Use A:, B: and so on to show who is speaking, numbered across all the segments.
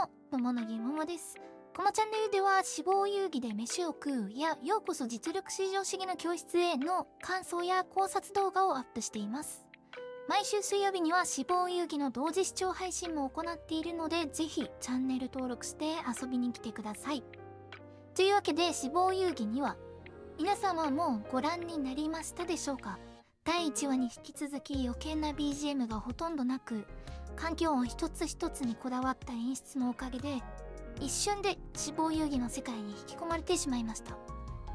A: も、桃の木桃です。このチャンネルでは死亡遊戯で飯を食うやようこそ実力至上主義の教室への感想や考察動画をアップしています。毎週水曜日には死亡遊戯の同時視聴配信も行っているので、ぜひチャンネル登録して遊びに来てください。というわけで死亡遊戯には、皆様もご覧になりましたでしょうか。第1話に引き続き余計な BGM がほとんどなく、環境音一つ一つにこだわった演出のおかげで一瞬で死亡遊戯の世界に引き込まれてしまいました。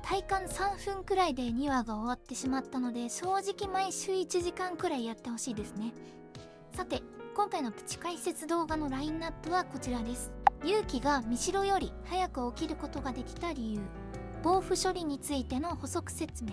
A: 体感3分くらいで2話が終わってしまったので、正直毎週1時間くらいやってほしいですね。さて、今回のプチ解説動画のラインナップはこちらです。勇気が見代より早く起きることができた理由、防腐処理についての補足説明、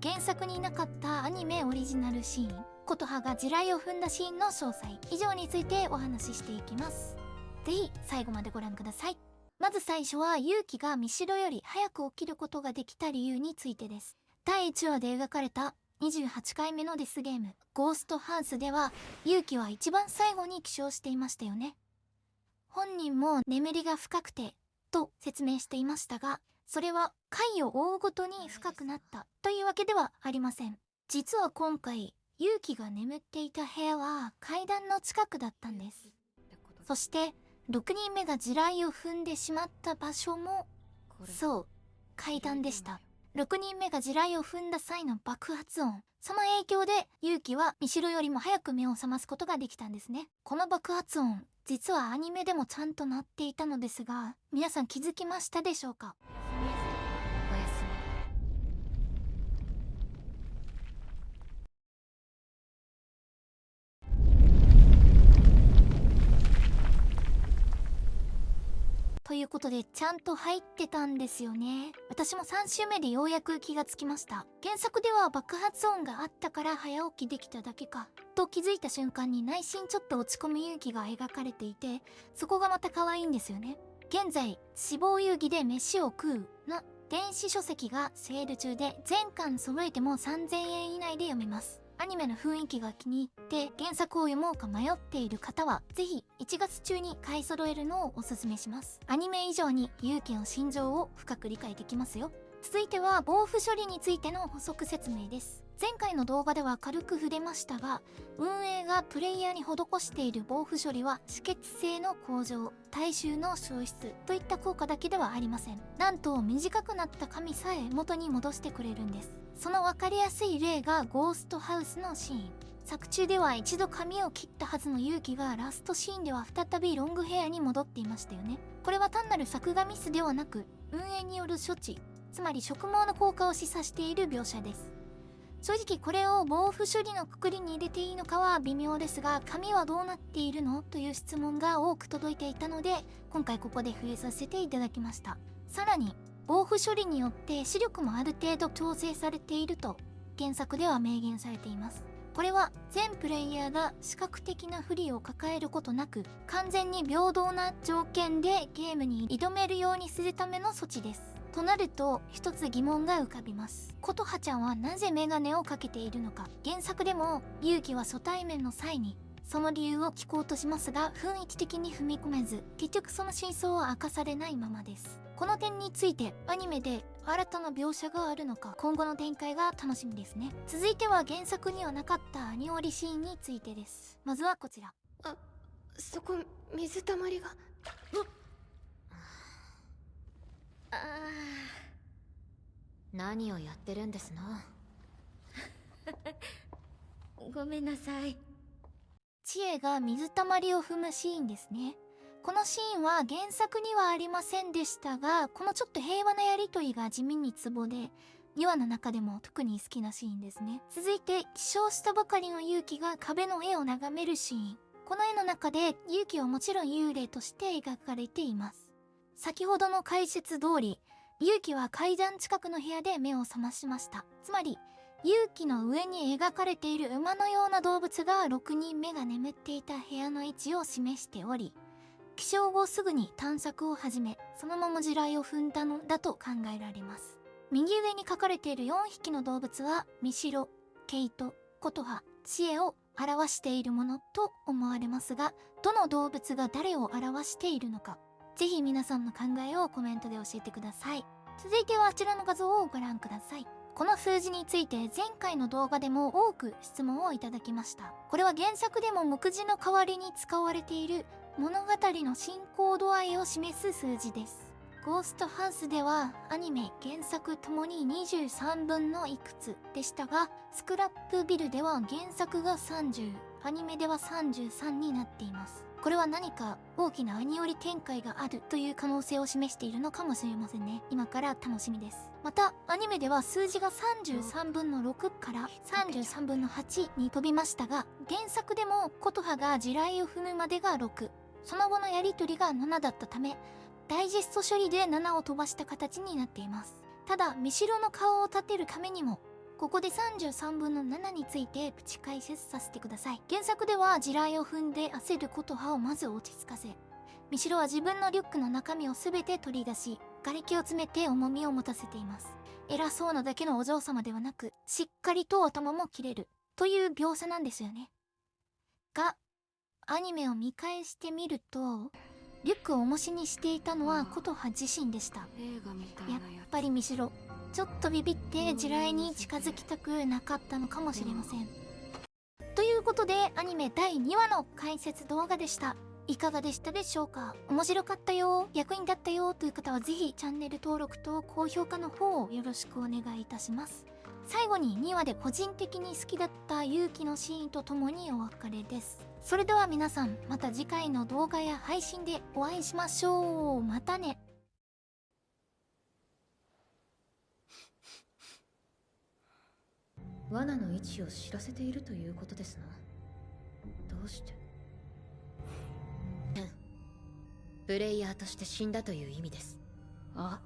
A: 原作になかったアニメオリジナルシーン、琴葉が地雷を踏んだシーンの詳細、以上についてお話ししていきます。ぜひ最後までご覧ください。まず最初は勇気が見代より早く起きることができた理由についてです。第1話で描かれた28回目のデスゲームゴーストハウスでは、勇気は一番最後に起床していましたよね。本人も眠りが深くてと説明していましたが、それは回を追うごとに深くなったというわけではありません。実は今回勇気が眠っていた部屋は階段の近くだったんです。そして6人目が地雷を踏んでしまった場所も、そう階段でした。6人目が地雷を踏んだ際の爆発音、その影響で勇気は見代よりも早く目を覚ますことができたんですね。この爆発音、実はアニメでもちゃんと鳴っていたのですが、皆さん気づきましたでしょうか。
B: おやすみ。
A: ということでちゃんと入ってたんですよね。私も3週目でようやく気がつきました。原作では爆発音があったから早起きできただけかと気づいた瞬間に、内心ちょっと落ち込む勇気が描かれていて、そこがまた可愛いんですよね。現在死亡遊戯で飯を食うの電子書籍がセール中で、全巻揃えても3000円以内で読めます。アニメの雰囲気が気に入って原作を読もうか迷っている方は、ぜひ1月中に買い揃えるのをおすすめします。アニメ以上に勇気の心情を深く理解できますよ。続いては防腐処理についての補足説明です。前回の動画では軽く触れましたが、運営がプレイヤーに施している防腐処理は止血性の向上、体臭の消失といった効果だけではありません。なんと短くなった髪さえ元に戻してくれるんです。その分かりやすい例がゴーストハウスのシーン。作中では一度髪を切ったはずの勇気がラストシーンでは再びロングヘアに戻っていましたよね。これは単なる作画ミスではなく、運営による処置、つまり植毛の効果を示唆している描写です。正直これを防腐処理のくくりに入れていいのかは微妙ですが、髪はどうなっているのという質問が多く届いていたので、今回ここで触れさせていただきました。さらに防腐処理によって視力もある程度調整されていると原作では明言されています。これは全プレイヤーが視覚的な不利を抱えることなく、完全に平等な条件でゲームに挑めるようにするための措置です。となると一つ疑問が浮かびます。琴葉ちゃんはなぜメガネをかけているのか。原作でも勇気は初対面の際にその理由を聞こうとしますが、雰囲気的に踏み込めず、結局その真相は明かされないままです。この点についてアニメで新たな描写があるのか、今後の展開が楽しみですね。続いては原作にはなかったアニオリシーンについてです。まずはこちら。
B: そこ水たまりが。何をやってるんですの。
C: ごめんなさい。
A: 知恵が水たまりを踏むシーンですね。このシーンは原作にはありませんでしたが、このちょっと平和なやりとりが地味にツボで、2話の中でも特に好きなシーンですね。続いて起床したばかりの勇気が壁の絵を眺めるシーン。この絵の中で勇気はもちろん幽霊として描かれています。先ほどの解説通り、勇気は階段近くの部屋で目を覚ましました。つまり勇気の上に描かれている馬のような動物が6人目が眠っていた部屋の位置を示しており、起床後すぐに探索を始め、そのまま地雷を踏んだのだと考えられます。右上に書かれている4匹の動物はミシロ、ケイト、琴葉、知恵を表しているものと思われますが、どの動物が誰を表しているのか、ぜひ皆さんの考えをコメントで教えてください。続いてはあちらの画像をご覧ください。この数字について前回の動画でも多く質問をいただきました。これは原作でも目次の代わりに使われている物語の進行度合いを示す数字です。ゴーストハウスではアニメ原作ともに23分のいくつでしたが、スクラップビルでは原作が30、アニメでは33になっています。これは何か大きなアニオリ展開があるという可能性を示しているのかもしれませんね。今から楽しみです。またアニメでは数字が33分の6から33分の8に飛びましたが、原作でも琴葉が地雷を踏むまでが6、その後のやり取りが7だったため、ダイジェスト処理で7を飛ばした形になっています。ただ見代の顔を立てるためにも、ここで33分の7についてプチ解説させてください。原作では地雷を踏んで焦る琴葉をまず落ち着かせ、見代は自分のリュックの中身を全て取り出し、瓦礫を詰めて重みを持たせています。偉そうなだけのお嬢様ではなく、しっかりと頭も切れるという描写なんですよね。が、アニメを見返してみると、リュックを重しにしていたのは琴葉自身でした。やっぱり見代、ちょっとビビって地雷に近づきたくなかったのかもしれません。ということでアニメ第2話の解説動画でした。いかがでしたでしょうか？面白かったよ、役に立ったよという方はぜひチャンネル登録と高評価の方をよろしくお願いいたします。最後に2話で個人的に好きだった勇気のシーンとともにお別れです。それでは皆さん、また次回の動画や配信でお会いしましょう。またね。
B: 罠の位置を知らせているということですな。どうして？プレイヤーとして死んだという意味です。あ？